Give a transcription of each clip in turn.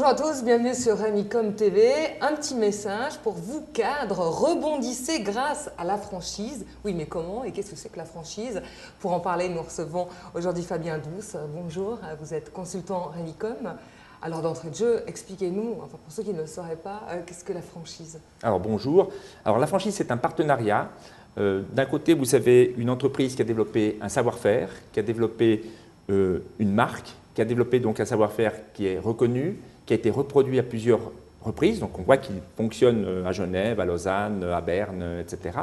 Bonjour à tous, bienvenue sur Remicom TV. Un petit message pour vous cadres, rebondissez grâce à la franchise. Oui, mais comment et qu'est-ce que c'est que la franchise? Pour en parler, nous recevons aujourd'hui Fabien Douce. Bonjour, vous êtes consultant Remicom. Alors d'entrée de jeu, expliquez-nous, enfin pour ceux qui ne le sauraient pas, qu'est-ce que la franchise? Alors bonjour, alors la franchise c'est un partenariat. D'un côté vous avez une entreprise qui a développé un savoir-faire, qui a développé une marque, qui a développé donc un savoir-faire qui est reconnu, qui a été reproduit à plusieurs reprises, donc on voit qu'il fonctionne à Genève, à Lausanne, à Berne, etc.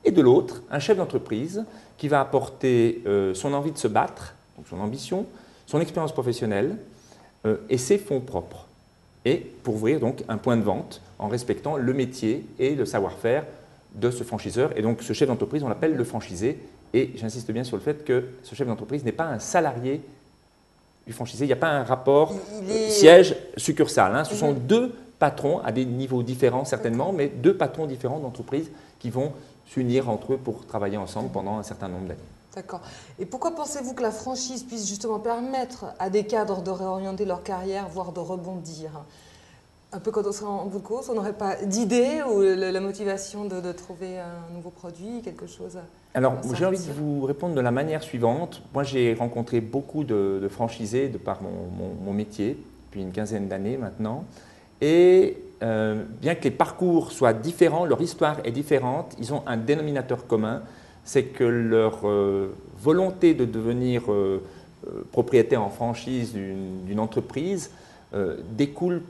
Et de l'autre, un chef d'entreprise qui va apporter son envie de se battre, donc son ambition, son expérience professionnelle et ses fonds propres, et pour ouvrir donc un point de vente en respectant le métier et le savoir-faire de ce franchiseur. Et donc ce chef d'entreprise, on l'appelle le franchisé, et j'insiste bien sur le fait que ce chef d'entreprise n'est pas un salarié du franchisé, il n'y a pas un rapport siège-succursale. Ce sont deux patrons à des niveaux différents certainement, mais deux patrons différents d'entreprises qui vont s'unir entre eux pour travailler ensemble pendant un certain nombre d'années. D'accord. Et pourquoi pensez-vous que la franchise puisse justement permettre à des cadres de réorienter leur carrière, voire de rebondir? Un peu quand on serait en bout de course, on n'aurait pas d'idée ou la motivation de trouver un nouveau produit, quelque chose? Alors, j'ai envie de vous répondre de la manière suivante. Moi, j'ai rencontré beaucoup de franchisés de par mon métier, depuis une quinzaine d'années maintenant. Et bien que les parcours soient différents, leur histoire est différente, ils ont un dénominateur commun, c'est que leur volonté de devenir propriétaire en franchise d'une entreprise découle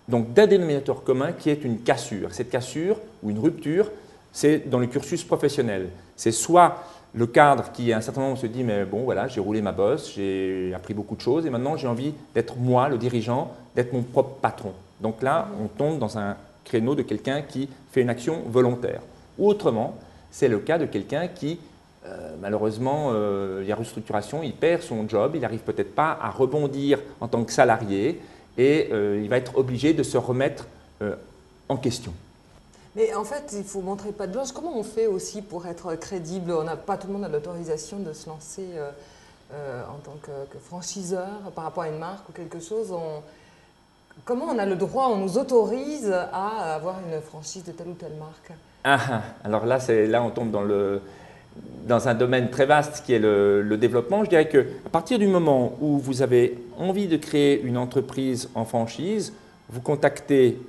donc d'un dénominateur commun qui est une cassure. Cette cassure ou une rupture, c'est dans le cursus professionnel. C'est soit le cadre qui à un certain moment se dit mais bon voilà, j'ai roulé ma bosse, j'ai appris beaucoup de choses et maintenant j'ai envie d'être moi, le dirigeant, d'être mon propre patron. Donc là, on tombe dans un créneau de quelqu'un qui fait une action volontaire. Ou autrement, c'est le cas de quelqu'un qui, malheureusement, il y a restructuration, il perd son job, il n'arrive peut-être pas à rebondir en tant que salarié et il va être obligé de se remettre en question. Mais en fait, il faut montrer patte blanche. Comment on fait aussi pour être crédible? Pas tout le monde a l'autorisation de se lancer en tant que franchiseur par rapport à une marque ou quelque chose. Comment on a le droit, on nous autorise à avoir une franchise de telle ou telle marque? Alors là, on tombe dans un domaine très vaste qui est le développement. Je dirais qu'à partir du moment où vous avez envie de créer une entreprise en franchise, vous contactez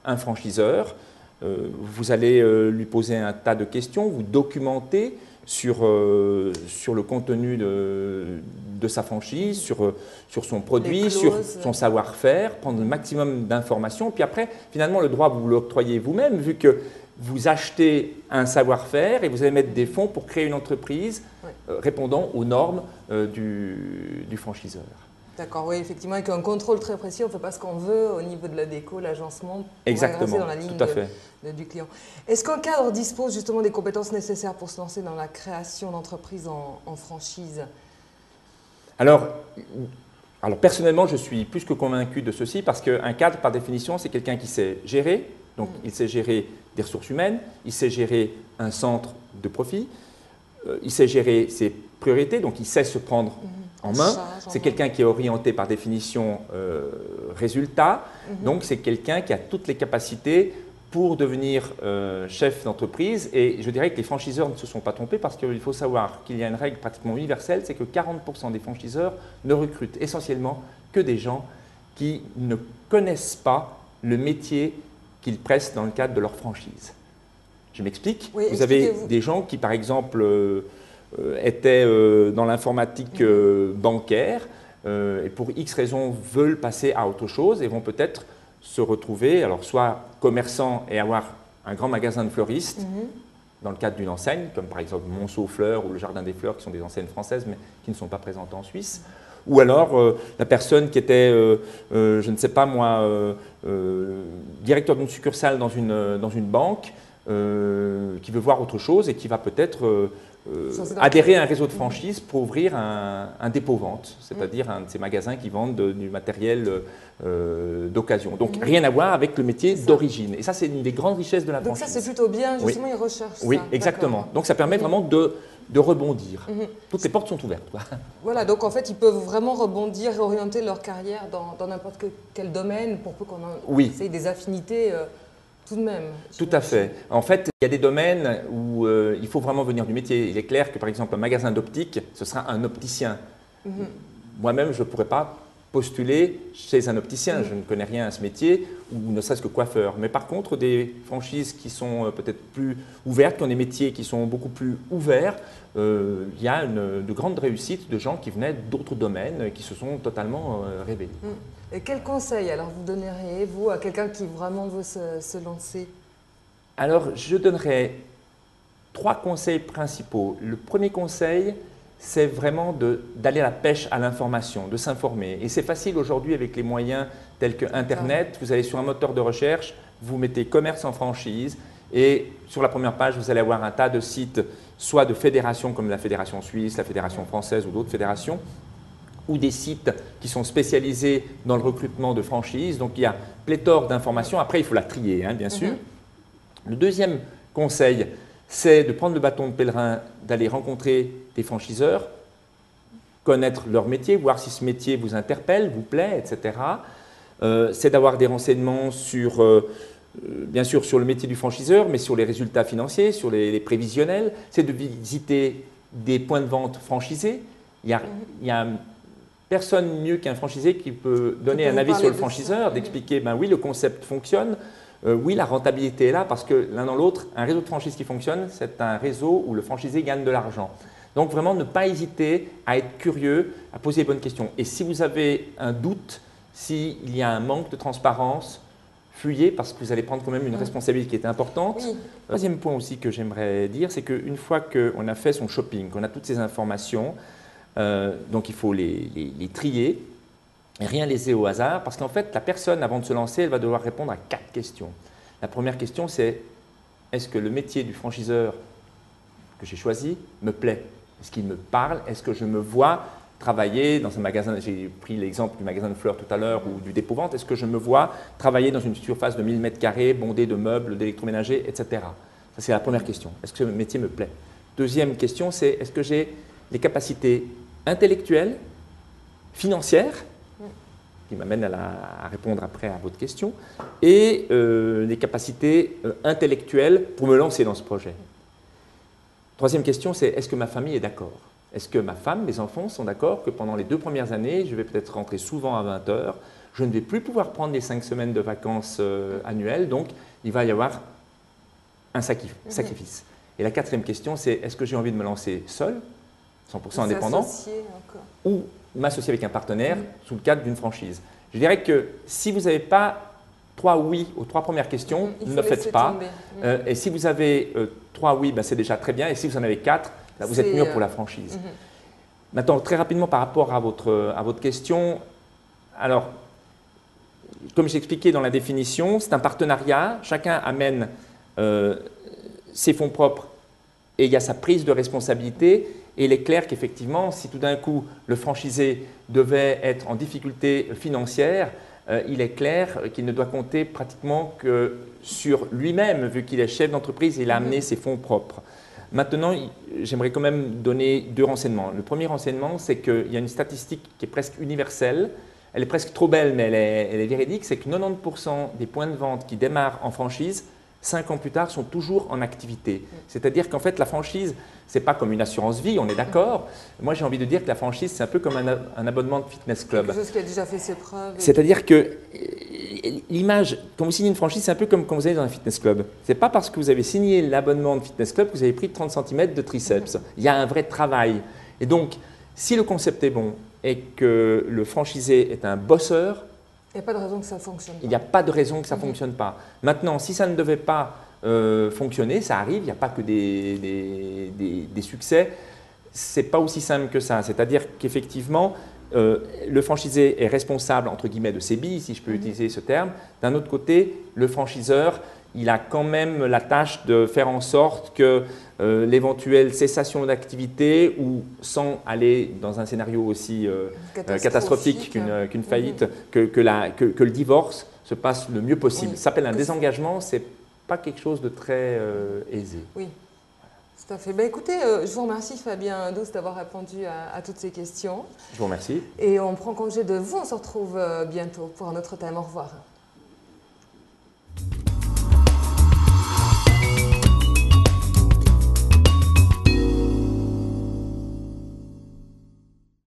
un franchiseur, vous allez lui poser un tas de questions, vous documentez sur le contenu de sa franchise, sur son produit, sur son savoir-faire, prendre le maximum d'informations. Puis après, finalement, le droit, vous l'octroyez vous-même, vu que vous achetez un savoir-faire et vous allez mettre des fonds pour créer une entreprise répondant aux normes du franchiseur. D'accord, oui, effectivement, avec un contrôle très précis, on ne fait pas ce qu'on veut au niveau de la déco, l'agencement, exactement, dans la ligne du client. Est-ce qu'un cadre dispose justement des compétences nécessaires pour se lancer dans la création d'entreprises en franchise? Alors, personnellement, je suis plus que convaincu de ceci parce qu'un cadre, par définition, c'est quelqu'un qui sait gérer. Donc, il sait gérer des ressources humaines, il sait gérer un centre de profit, il sait gérer ses priorités, donc il sait se prendre en main. C'est quelqu'un qui est orienté par définition résultat. Donc, c'est quelqu'un qui a toutes les capacités pour devenir chef d'entreprise. Et je dirais que les franchiseurs ne se sont pas trompés parce qu'il faut savoir qu'il y a une règle pratiquement universelle, c'est que 40% des franchiseurs ne recrutent essentiellement que des gens qui ne connaissent pas le métier qu'ils prestent dans le cadre de leur franchise. Je m'explique. Oui, vous avez des gens qui, par exemple, étaient dans l'informatique bancaire et pour X raisons veulent passer à autre chose et vont peut-être se retrouver, alors soit commerçant et avoir un grand magasin de fleuristes dans le cadre d'une enseigne, comme par exemple Monceau Fleurs ou le Jardin des Fleurs, qui sont des enseignes françaises mais qui ne sont pas présentes en Suisse. Ou alors la personne qui était, je ne sais pas moi, directeur d'une succursale dans une banque, qui veut voir autre chose et qui va peut-être adhérer à un réseau de franchise pour ouvrir un dépôt-vente, c'est-à-dire un de ces magasins qui vendent du matériel d'occasion. Donc rien à voir avec le métier d'origine. Et ça, c'est une des grandes richesses de la franchise. Donc ça, c'est plutôt bien, justement, ils recherchent ça. Oui, exactement. Donc ça permet vraiment de rebondir. Toutes les portes sont ouvertes. Voilà, donc en fait, ils peuvent vraiment rebondir, réorienter leur carrière dans n'importe quel domaine, pour peu qu'on ait des affinités tout de même. Tout à fait. En fait, il y a des domaines où il faut vraiment venir du métier. Il est clair que, par exemple, un magasin d'optique, ce sera un opticien. Moi-même, je ne pourrais pas postuler chez un opticien. Je ne connais rien à ce métier, ou ne serait-ce que coiffeur. Mais par contre, des franchises qui sont peut-être plus ouvertes, qui ont des métiers qui sont beaucoup plus ouverts, il y a de grandes réussites de gens qui venaient d'autres domaines, qui se sont totalement révélés. Et quel conseil alors vous donneriez, vous, à quelqu'un qui vraiment veut se lancer? Alors, je donnerais 3 conseils principaux. Le premier conseil, c'est vraiment d'aller à la pêche à l'information, de s'informer. Et c'est facile aujourd'hui avec les moyens tels que Internet. Vous allez sur un moteur de recherche, vous mettez commerce en franchise et sur la première page, vous allez avoir un tas de sites, soit de fédérations comme la Fédération suisse, la Fédération française ou d'autres fédérations, ou des sites qui sont spécialisés dans le recrutement de franchises. Donc il y a pléthore d'informations. Après, il faut la trier, bien sûr. Le deuxième conseil, c'est de prendre le bâton de pèlerin, d'aller rencontrer des franchiseurs, connaître leur métier, voir si ce métier vous interpelle, vous plaît, etc. C'est d'avoir des renseignements sur, bien sûr sur le métier du franchiseur, mais sur les résultats financiers, sur les prévisionnels. C'est de visiter des points de vente franchisés. Il y a personne mieux qu'un franchisé qui peut donner un avis sur le franchiseur, d'expliquer, ben oui, le concept fonctionne, oui, la rentabilité est là, parce que l'un dans l'autre, un réseau de franchise qui fonctionne, c'est un réseau où le franchisé gagne de l'argent. Donc vraiment, ne pas hésiter à être curieux, à poser les bonnes questions. Et si vous avez un doute, s'il y a un manque de transparence, fuyez parce que vous allez prendre quand même une responsabilité qui est importante. Oui. Troisième point aussi que j'aimerais dire, c'est qu'une fois qu'on a fait son shopping, qu'on a toutes ces informations, donc il faut les trier et rien laisser au hasard, parce qu'en fait, la personne, avant de se lancer, elle va devoir répondre à 4 questions. La première question, c'est est-ce que le métier du franchiseur que j'ai choisi me plaît? Est-ce qu'il me parle? Est-ce que je me vois travailler dans un magasin? J'ai pris l'exemple du magasin de fleurs tout à l'heure ou du dépôt-vente. Est-ce que je me vois travailler dans une surface de 1000 m² bondée de meubles, d'électroménager, etc. Ça, c'est la première question. Est-ce que ce métier me plaît? Deuxième question, c'est est-ce que j'ai les capacités intellectuelles, financières, qui m'amène à répondre après à votre question, et les capacités intellectuelles pour me lancer dans ce projet. Troisième question, c'est est-ce que ma famille est d'accord? Est-ce que ma femme, mes enfants sont d'accord que pendant les 2 premières années, je vais peut-être rentrer souvent à 20 h, je ne vais plus pouvoir prendre les 5 semaines de vacances annuelles, donc il va y avoir un sacrifice. Et la quatrième question, c'est est-ce que j'ai envie de me lancer seul, 100% indépendant, ou m'associer avec un partenaire sous le cadre d'une franchise? Je dirais que si vous n'avez pas 3 oui aux 3 premières questions, ne le faites pas. Et si vous avez 3 oui, ben c'est déjà très bien. Et si vous en avez 4, ben vous êtes mûr pour la franchise. Maintenant, très rapidement par rapport à votre question, alors, comme j'ai expliqué dans la définition, c'est un partenariat. Chacun amène ses fonds propres et il y a sa prise de responsabilité. Et il est clair qu'effectivement, si tout d'un coup le franchisé devait être en difficulté financière, il est clair qu'il ne doit compter pratiquement que sur lui-même, vu qu'il est chef d'entreprise et il a amené ses fonds propres. Maintenant, j'aimerais quand même donner 2 renseignements. Le premier renseignement, c'est qu'il y a une statistique qui est presque universelle. Elle est presque trop belle, mais elle est véridique. C'est que 90% des points de vente qui démarrent en franchise, 5 ans plus tard, sont toujours en activité. C'est-à-dire qu'en fait, la franchise, ce n'est pas comme une assurance vie, on est d'accord. Moi, j'ai envie de dire que la franchise, c'est un peu comme un abonnement de fitness club. Quelque chose qui a déjà fait ses preuves. C'est-à-dire que l'image, quand vous signez une franchise, c'est un peu comme quand vous allez dans un fitness club. Ce n'est pas parce que vous avez signé l'abonnement de fitness club que vous avez pris 30 cm de triceps. Il y a un vrai travail. Et donc, si le concept est bon et que le franchisé est un bosseur, il n'y a pas de raison que ça fonctionne pas. Il n'y a pas de raison que ça ne fonctionne pas. Maintenant, si ça ne devait pas fonctionner, ça arrive, il n'y a pas que des succès. Ce n'est pas aussi simple que ça. C'est-à-dire qu'effectivement, le franchisé est responsable, entre guillemets, de ses billes, si je peux utiliser ce terme. D'un autre côté, le franchiseur, il a quand même la tâche de faire en sorte que l'éventuelle cessation d'activité ou sans aller dans un scénario aussi catastrophique qu'une faillite, que le divorce se passe le mieux possible. Oui. Ça s'appelle un désengagement, ce n'est pas quelque chose de très aisé. Oui. Tout à fait. Ben, écoutez, je vous remercie Fabien Douce d'avoir répondu à toutes ces questions. Je vous remercie. Et on prend congé de vous, on se retrouve bientôt pour un autre thème. Au revoir.